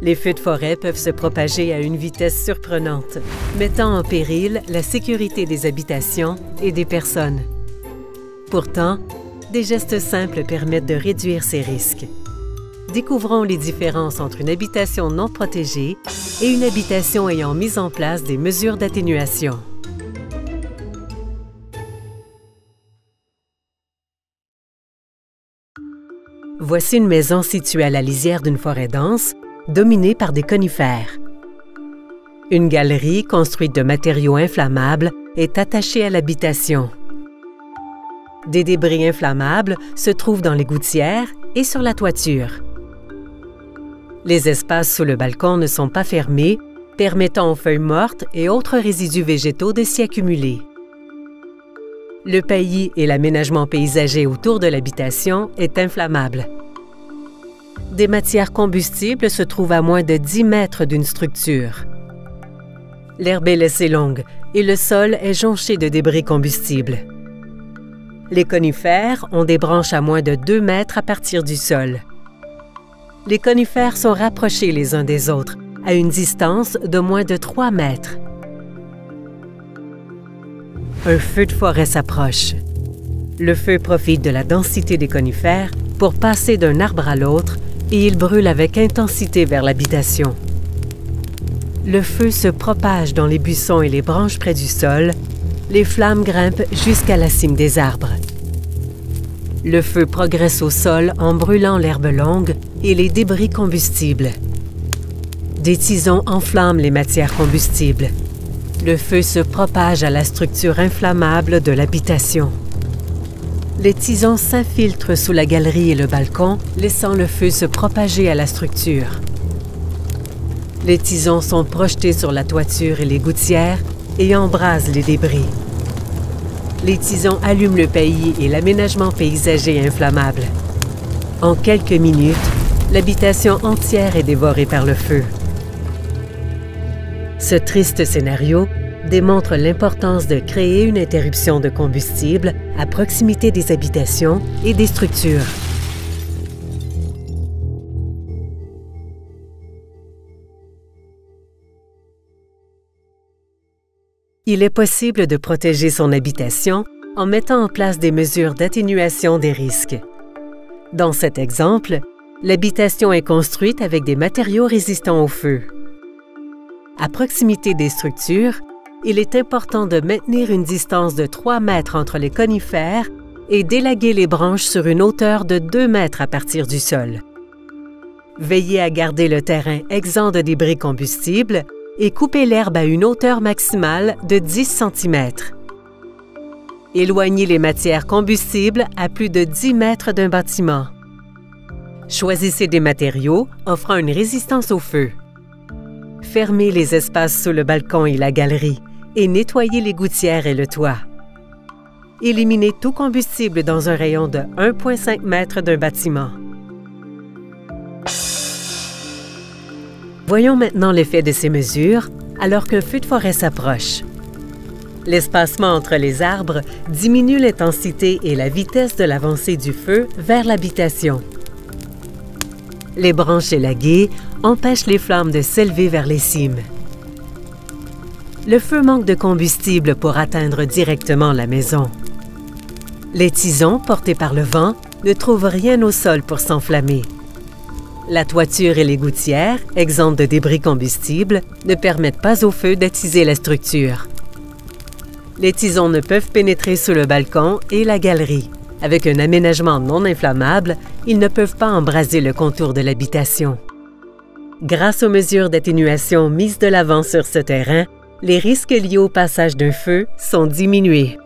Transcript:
Les feux de forêt peuvent se propager à une vitesse surprenante, mettant en péril la sécurité des habitations et des personnes. Pourtant, des gestes simples permettent de réduire ces risques. Découvrons les différences entre une habitation non protégée et une habitation ayant mis en place des mesures d'atténuation. Voici une maison située à la lisière d'une forêt dense, dominée par des conifères. Une galerie construite de matériaux inflammables est attachée à l'habitation. Des débris inflammables se trouvent dans les gouttières et sur la toiture. Les espaces sous le balcon ne sont pas fermés, permettant aux feuilles mortes et autres résidus végétaux de s'y accumuler. Le paillis et l'aménagement paysager autour de l'habitation est inflammable. Des matières combustibles se trouvent à moins de 10 mètres d'une structure. L'herbe est laissée longue et le sol est jonché de débris combustibles. Les conifères ont des branches à moins de 2 mètres à partir du sol. Les conifères sont rapprochés les uns des autres, à une distance de moins de 3 mètres. Un feu de forêt s'approche. Le feu profite de la densité des conifères pour passer d'un arbre à l'autre et il brûle avec intensité vers l'habitation. Le feu se propage dans les buissons et les branches près du sol. Les flammes grimpent jusqu'à la cime des arbres. Le feu progresse au sol en brûlant l'herbe longue et les débris combustibles. Des tisons enflamment les matières combustibles. Le feu se propage à la structure inflammable de l'habitation. Les tisons s'infiltrent sous la galerie et le balcon, laissant le feu se propager à la structure. Les tisons sont projetés sur la toiture et les gouttières et embrasent les débris. Les tisons allument le paillis et l'aménagement paysager inflammable. En quelques minutes, l'habitation entière est dévorée par le feu. Ce triste scénario démontre l'importance de créer une interruption de combustible à proximité des habitations et des structures. Il est possible de protéger son habitation en mettant en place des mesures d'atténuation des risques. Dans cet exemple, l'habitation est construite avec des matériaux résistants au feu. À proximité des structures, il est important de maintenir une distance de 3 mètres entre les conifères et d'élaguer les branches sur une hauteur de 2 mètres à partir du sol. Veillez à garder le terrain exempt de débris combustibles et coupez l'herbe à une hauteur maximale de 10 cm. Éloignez les matières combustibles à plus de 10 mètres d'un bâtiment. Choisissez des matériaux offrant une résistance au feu. Fermez les espaces sous le balcon et la galerie et nettoyez les gouttières et le toit. Éliminez tout combustible dans un rayon de 1,5 mètre d'un bâtiment. Voyons maintenant l'effet de ces mesures alors qu'un feu de forêt s'approche. L'espacement entre les arbres diminue l'intensité et la vitesse de l'avancée du feu vers l'habitation. Les branches élaguées empêchent les flammes de s'élever vers les cimes. Le feu manque de combustible pour atteindre directement la maison. Les tisons, portés par le vent, ne trouvent rien au sol pour s'enflammer. La toiture et les gouttières, exemptes de débris combustibles, ne permettent pas au feu d'attiser la structure. Les tisons ne peuvent pénétrer sous le balcon et la galerie. Avec un aménagement non inflammable, ils ne peuvent pas embraser le contour de l'habitation. Grâce aux mesures d'atténuation mises de l'avant sur ce terrain, les risques liés au passage d'un feu sont diminués.